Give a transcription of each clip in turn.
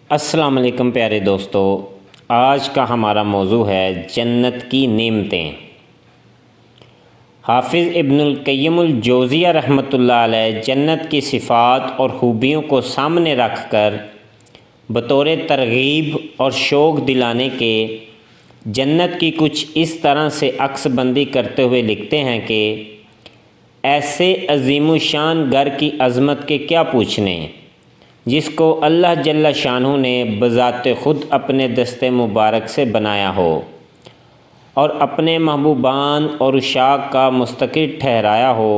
السلام علیکم پیارے دوستو، آج کا ہمارا موضوع ہے جنت کی نعمتیں۔ حافظ ابن القیم الجوزیہ رحمۃ اللہ علیہ جنت کی صفات اور خوبیوں کو سامنے رکھ کر بطور ترغیب اور شوق دلانے کے جنت کی کچھ اس طرح سے عکس بندی کرتے ہوئے لکھتے ہیں کہ ایسے عظیم الشان گھر کی عظمت کے کیا پوچھنے، جس کو اللہ جل شانہ نے بذات خود اپنے دست مبارک سے بنایا ہو اور اپنے محبوبان اور عشاق کا مستقر ٹھہرایا ہو،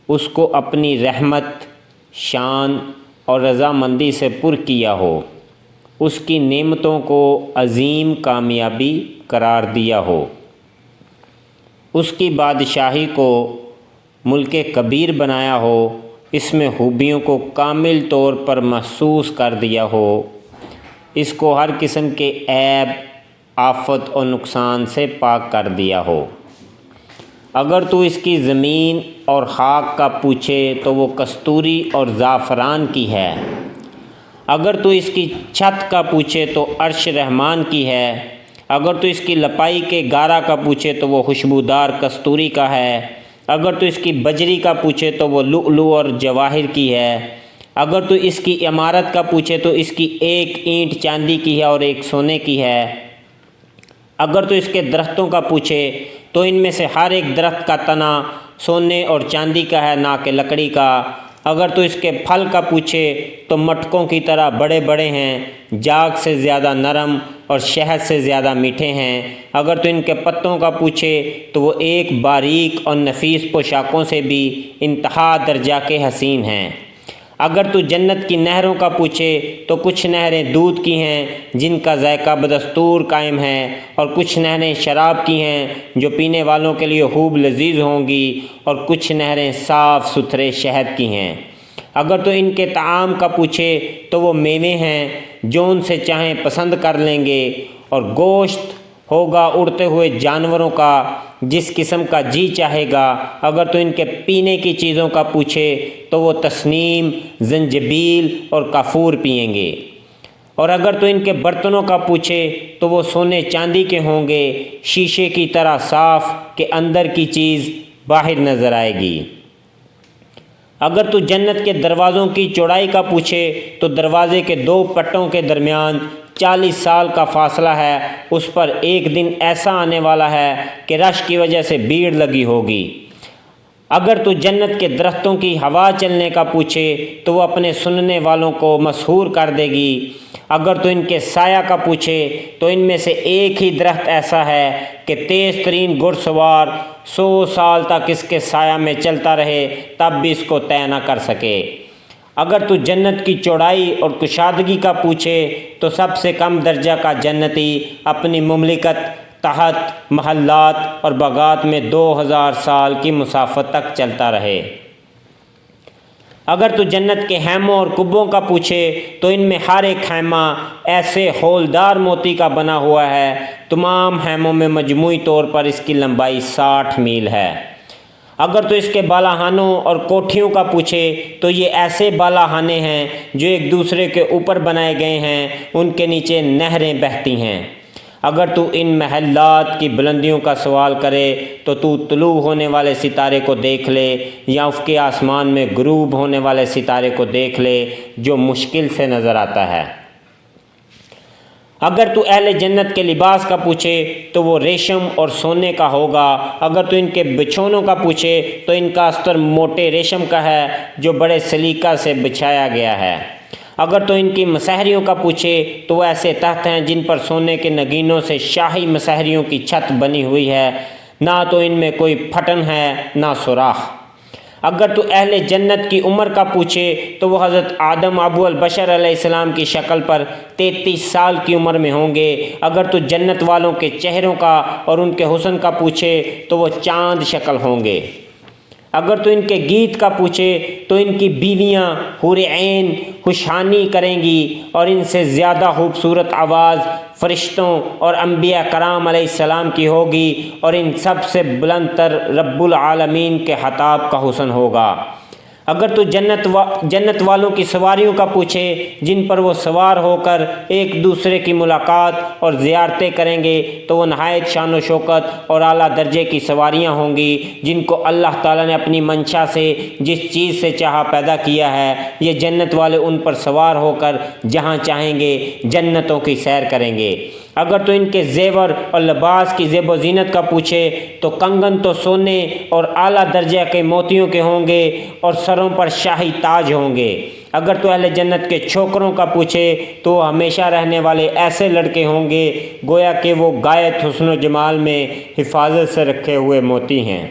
اس کو اپنی رحمت، شان اور رضامندی سے پر کیا ہو، اس کی نعمتوں کو عظیم کامیابی قرار دیا ہو، اس کی بادشاہی کو ملک کبیر بنایا ہو، اس میں خوبیوں کو کامل طور پر محسوس کر دیا ہو، اس کو ہر قسم کے عیب، آفت اور نقصان سے پاک کر دیا ہو۔ اگر تو اس کی زمین اور خاک کا پوچھے تو وہ کستوری اور زعفران کی ہے، اگر تو اس کی چھت کا پوچھے تو عرش رحمان کی ہے، اگر تو اس کی لپائی کے گارا کا پوچھے تو وہ خوشبودار کستوری کا ہے، اگر تو اس کی بجری کا پوچھے تو وہ لؤلؤ اور جواہر کی ہے، اگر تو اس کی عمارت کا پوچھے تو اس کی ایک اینٹ چاندی کی ہے اور ایک سونے کی ہے، اگر تو اس کے درختوں کا پوچھے تو ان میں سے ہر ایک درخت کا تنا سونے اور چاندی کا ہے، نہ کہ لکڑی کا، اگر تو اس کے پھل کا پوچھے تو مٹکوں کی طرح بڑے بڑے ہیں، جاگ سے زیادہ نرم اور شہد سے زیادہ میٹھے ہیں، اگر تو ان کے پتوں کا پوچھے تو وہ ایک باریک اور نفیس پوشاکوں سے بھی انتہا درجہ کے حسین ہیں، اگر تو جنت کی نہروں کا پوچھے تو کچھ نہریں دودھ کی ہیں جن کا ذائقہ بدستور قائم ہے، اور کچھ نہریں شراب کی ہیں جو پینے والوں کے لیے خوب لذیذ ہوں گی، اور کچھ نہریں صاف ستھرے شہد کی ہیں، اگر تو ان کے طعام کا پوچھے تو وہ میوے ہیں جو ان سے چاہیں پسند کر لیں گے، اور گوشت ہوگا اڑتے ہوئے جانوروں کا جس قسم کا جی چاہے گا، اگر تو ان کے پینے کی چیزوں کا پوچھے تو وہ تسنیم، زنجبیل اور کافور پئیں گے، اور اگر تو ان کے برتنوں کا پوچھے تو وہ سونے چاندی کے ہوں گے، شیشے کی طرح صاف کہ اندر کی چیز باہر نظر آئے گی، اگر تو جنت کے دروازوں کی چوڑائی کا پوچھے تو دروازے کے دو پٹوں کے درمیان 40 سال کا فاصلہ ہے، اس پر ایک دن ایسا آنے والا ہے کہ رش کی وجہ سے بھیڑ لگی ہوگی، اگر تو جنت کے درختوں کی ہوا چلنے کا پوچھے تو وہ اپنے سننے والوں کو مسحور کر دے گی، اگر تو ان کے سایہ کا پوچھے تو ان میں سے ایک ہی درخت ایسا ہے کہ تیز ترین گھڑ سوار 100 سال تک اس کے سایہ میں چلتا رہے تب بھی اس کو طے نہ کر سکے، اگر تو جنت کی چوڑائی اور کشادگی کا پوچھے تو سب سے کم درجہ کا جنتی اپنی مملکت تحت محلات اور باغات میں 2000 سال کی مسافت تک چلتا رہے، اگر تو جنت کے خیموں اور قبوں کا پوچھے تو ان میں ہر ایک خیمہ ایسے ہولدار موتی کا بنا ہوا ہے، تمام خیموں میں مجموعی طور پر اس کی لمبائی 60 میل ہے، اگر تو اس کے بالاخانوں اور کوٹھیوں کا پوچھے تو یہ ایسے بالاخانے ہیں جو ایک دوسرے کے اوپر بنائے گئے ہیں، ان کے نیچے نہریں بہتی ہیں، اگر تو ان محلات کی بلندیوں کا سوال کرے تو طلوع ہونے والے ستارے کو دیکھ لے یا افق آسمان میں غروب ہونے والے ستارے کو دیکھ لے جو مشکل سے نظر آتا ہے، اگر تو اہل جنت کے لباس کا پوچھے تو وہ ریشم اور سونے کا ہوگا، اگر تو ان کے بچھونوں کا پوچھے تو ان کا استر موٹے ریشم کا ہے جو بڑے سلیقہ سے بچھایا گیا ہے، اگر تو ان کی مسحریوں کا پوچھے تو وہ ایسے تخت ہیں جن پر سونے کے نگینوں سے شاہی مسحریوں کی چھت بنی ہوئی ہے، نہ تو ان میں کوئی پھٹن ہے نہ سوراخ، اگر تو اہل جنت کی عمر کا پوچھے تو وہ حضرت آدم ابو البشر علیہ السلام کی شکل پر 33 سال کی عمر میں ہوں گے، اگر تو جنت والوں کے چہروں کا اور ان کے حسن کا پوچھے تو وہ چاند شکل ہوں گے، اگر تو ان کے گیت کا پوچھے تو ان کی بیویاں حور عین خوشحانی کریں گی، اور ان سے زیادہ خوبصورت آواز فرشتوں اور انبیاء کرام علیہ السلام کی ہوگی، اور ان سب سے بلند تر رب العالمین کے خطاب کا حسن ہوگا، اگر تو جنت والوں کی سواریوں کا پوچھے جن پر وہ سوار ہو کر ایک دوسرے کی ملاقات اور زیارتیں کریں گے تو وہ نہایت شان و شوکت اور اعلیٰ درجے کی سواریاں ہوں گی جن کو اللہ تعالیٰ نے اپنی منشا سے جس چیز سے چاہا پیدا کیا ہے۔ یہ جنت والے ان پر سوار ہو کر جہاں چاہیں گے جنتوں کی سیر کریں گے۔ اگر تو ان کے زیور اور لباس کی زیب و زینت کا پوچھے تو کنگن تو سونے اور اعلیٰ درجے کے موتیوں کے ہوں گے اور سروں پر شاہی تاج ہوں گے۔ اگر تو اہل جنت کے چھوکروں کا پوچھے تو وہ ہمیشہ رہنے والے ایسے لڑکے ہوں گے گویا کہ وہ غایت حسن و جمال میں حفاظت سے رکھے ہوئے موتی ہیں۔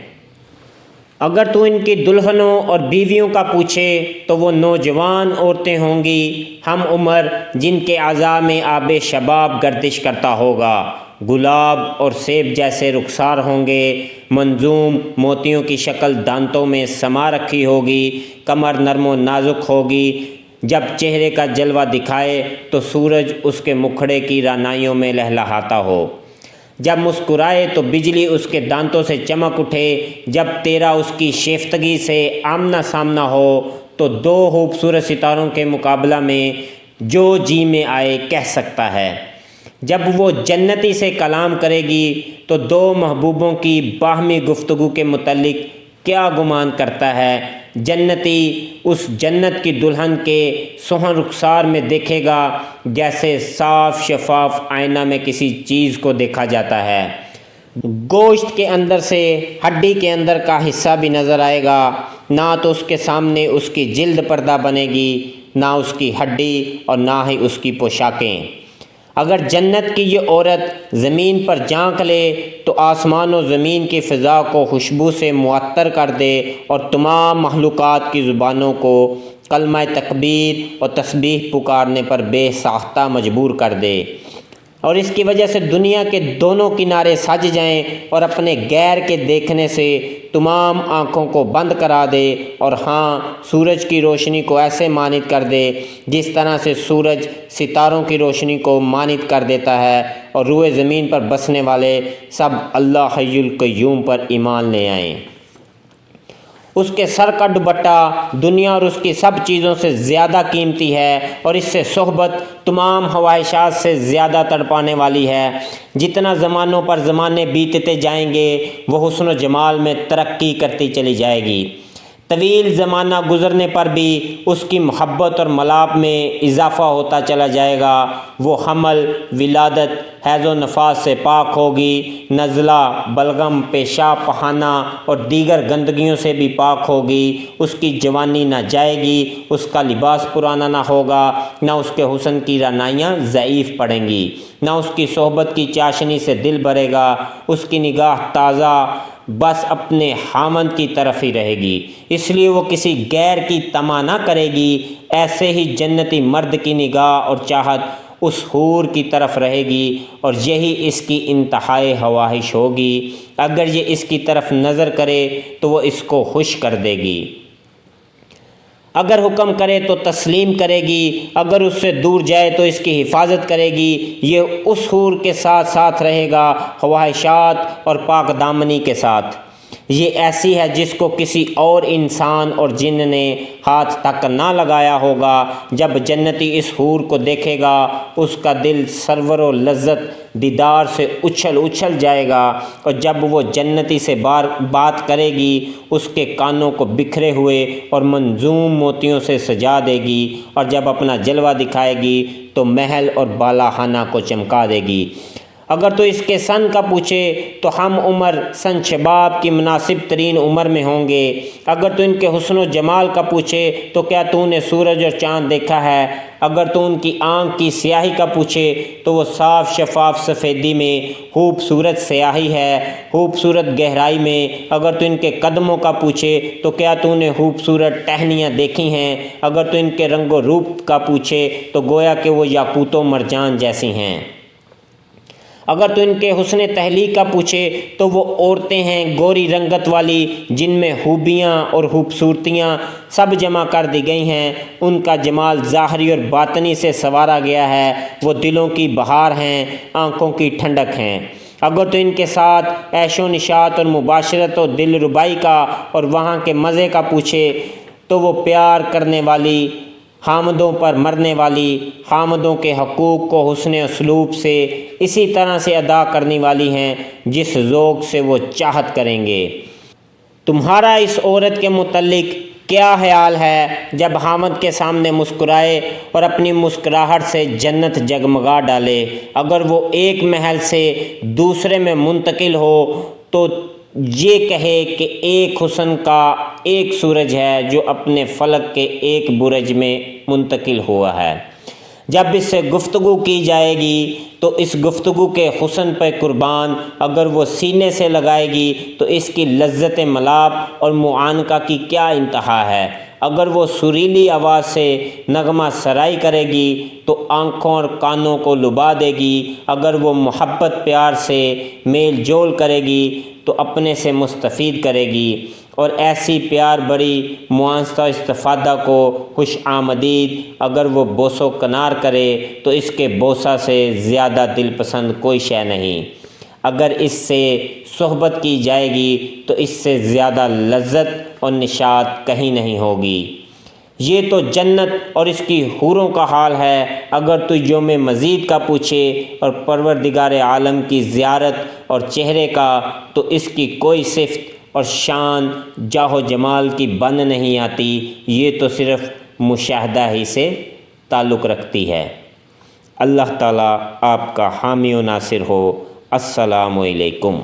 اگر تو ان کی دلہنوں اور بیویوں کا پوچھے تو وہ نوجوان عورتیں ہوں گی ہم عمر جن کے اعضاء میں آب شباب گردش کرتا ہوگا، گلاب اور سیب جیسے رخسار ہوں گے، منظوم موتیوں کی شکل دانتوں میں سما رکھی ہوگی، کمر نرم و نازک ہوگی، جب چہرے کا جلوہ دکھائے تو سورج اس کے مکھڑے کی رعنائیوں میں لہلہاتا ہو، جب مسکرائے تو بجلی اس کے دانتوں سے چمک اٹھے، جب تیرا اس کی شیفتگی سے آمنا سامنا ہو تو دو خوبصورت ستاروں کے مقابلہ میں جو جی میں آئے کہہ سکتا ہے۔ جب وہ جنتی سے کلام کرے گی تو دو محبوبوں کی باہمی گفتگو کے متعلق کیا گمان کرتا ہے؟ جنتی اس جنت کی دلہن کے سوہن رخسار میں دیکھے گا جیسے صاف شفاف آئینہ میں کسی چیز کو دیکھا جاتا ہے۔ گوشت کے اندر سے ہڈی کے اندر کا حصہ بھی نظر آئے گا، نہ تو اس کے سامنے اس کی جلد پردہ بنے گی، نہ اس کی ہڈی اور نہ ہی اس کی پوشاکیں۔ اگر جنت کی یہ عورت زمین پر جھانک لے تو آسمان و زمین کی فضا کو خوشبو سے معطر کر دے اور تمام مخلوقات کی زبانوں کو کلمہ تکبیر اور تسبیح پکارنے پر بے ساختہ مجبور کر دے، اور اس کی وجہ سے دنیا کے دونوں کنارے سج جائیں اور اپنے غیر کے دیکھنے سے تمام آنکھوں کو بند کرا دے، اور ہاں سورج کی روشنی کو ایسے مانند کر دے جس طرح سے سورج ستاروں کی روشنی کو مانند کر دیتا ہے، اور روئے زمین پر بسنے والے سب اللہ حی القیوم پر ایمان لے آئیں۔ اس کے سر کا دوپٹہ دنیا اور اس کی سب چیزوں سے زیادہ قیمتی ہے، اور اس سے صحبت تمام خواہشات سے زیادہ تڑپانے والی ہے۔ جتنا زمانوں پر زمانے بیتتے جائیں گے وہ حسن و جمال میں ترقی کرتی چلی جائے گی۔ طویل زمانہ گزرنے پر بھی اس کی محبت اور ملاپ میں اضافہ ہوتا چلا جائے گا۔ وہ حمل، ولادت، حیض و نفاس سے پاک ہوگی، نزلہ، بلغم، پیشاب پخانہ اور دیگر گندگیوں سے بھی پاک ہوگی۔ اس کی جوانی نہ جائے گی، اس کا لباس پرانا نہ ہوگا، نہ اس کے حسن کی رعنائیاں ضعیف پڑیں گی، نہ اس کی صحبت کی چاشنی سے دل بھرے گا۔ اس کی نگاہ تازہ بس اپنے خامند کی طرف ہی رہے گی، اس لیے وہ کسی غیر کی طمع نہ کرے گی۔ ایسے ہی جنتی مرد کی نگاہ اور چاہت اس حور کی طرف رہے گی، اور یہی اس کی انتہائی خواہش ہوگی۔ اگر یہ اس کی طرف نظر کرے تو وہ اس کو خوش کر دے گی، اگر حکم کرے تو تسلیم کرے گی، اگر اس سے دور جائے تو اس کی حفاظت کرے گی۔ یہ اس حور کے ساتھ ساتھ رہے گا، خواہشات اور پاک دامنی کے ساتھ۔ یہ ایسی ہے جس کو کسی اور انسان اور جن نے ہاتھ تک نہ لگایا ہوگا۔ جب جنتی اس حور کو دیکھے گا اس کا دل سرور و لذت دیدار سے اچھل جائے گا، اور جب وہ جنتی سے بات کرے گی اس کے کانوں کو بکھرے ہوئے اور منظوم موتیوں سے سجا دے گی، اور جب اپنا جلوہ دکھائے گی تو محل اور بالا خانہ کو چمکا دے گی۔ اگر تو اس کے سن کا پوچھے تو ہم عمر سن شباب کی مناسب ترین عمر میں ہوں گے۔ اگر تو ان کے حسن و جمال کا پوچھے تو کیا تو نے سورج اور چاند دیکھا ہے؟ اگر تو ان کی آنکھ کی سیاہی کا پوچھے تو وہ صاف شفاف سفیدی میں خوبصورت سیاہی ہے، خوبصورت گہرائی میں۔ اگر تو ان کے قدموں کا پوچھے تو کیا تو نے خوبصورت ٹہنیاں دیکھی ہیں؟ اگر تو ان کے رنگ و روپ کا پوچھے تو گویا کہ وہ یاقوت و مرجان جیسی ہیں۔ اگر تو ان کے حسن تحلیق کا پوچھے تو وہ عورتیں ہیں گوری رنگت والی جن میں خوبیاں اور خوبصورتیاں سب جمع کر دی گئی ہیں۔ ان کا جمال ظاہری اور باطنی سے سنوارا گیا ہے، وہ دلوں کی بہار ہیں، آنکھوں کی ٹھنڈک ہیں۔ اگر تو ان کے ساتھ عیش و نشاط اور مباشرت و دل ربائی کا اور وہاں کے مزے کا پوچھے تو وہ پیار کرنے والی، حامدوں پر مرنے والی، حامدوں کے حقوق کو حسن اسلوب سے اسی طرح سے ادا کرنے والی ہیں جس ذوق سے وہ چاہت کریں گے۔ تمہارا اس عورت کے متعلق کیا خیال ہے جب حامد کے سامنے مسکرائے اور اپنی مسکراہٹ سے جنت جگمگا ڈالے؟ اگر وہ ایک محل سے دوسرے میں منتقل ہو تو یہ کہے کہ ایک حسن کا ایک سورج ہے جو اپنے فلک کے ایک برج میں منتقل ہوا ہے۔ جب اس سے گفتگو کی جائے گی تو اس گفتگو کے حسن پہ قربان اگر وہ سینے سے لگائے گی تو اس کی لذت ملاپ اور معانقہ کی کیا انتہا ہے۔ اگر وہ سریلی آواز سے نغمہ سرائی کرے گی تو آنکھوں اور کانوں کو لبا دے گی۔ اگر وہ محبت پیار سے میل جول کرے گی تو اپنے سے مستفید کرے گی، اور ایسی پیار بڑی معانستہ استفادہ کو خوش آمدید اگر وہ بوس و کنار کرے تو اس کے بوسہ سے زیادہ دل پسند کوئی شے نہیں۔ اگر اس سے صحبت کی جائے گی تو اس سے زیادہ لذت اور نشاط کہیں نہیں ہوگی۔ یہ تو جنت اور اس کی حوروں کا حال ہے۔ اگر تو یوم مزید کا پوچھے اور پروردگار عالم کی زیارت اور چہرے کا، تو اس کی کوئی صفت اور شان جاہ و جمال کی بن نہیں آتی، یہ تو صرف مشاہدہ ہی سے تعلق رکھتی ہے۔ اللہ تعالیٰ آپ کا حامی و ناصر ہو۔ السلام علیکم۔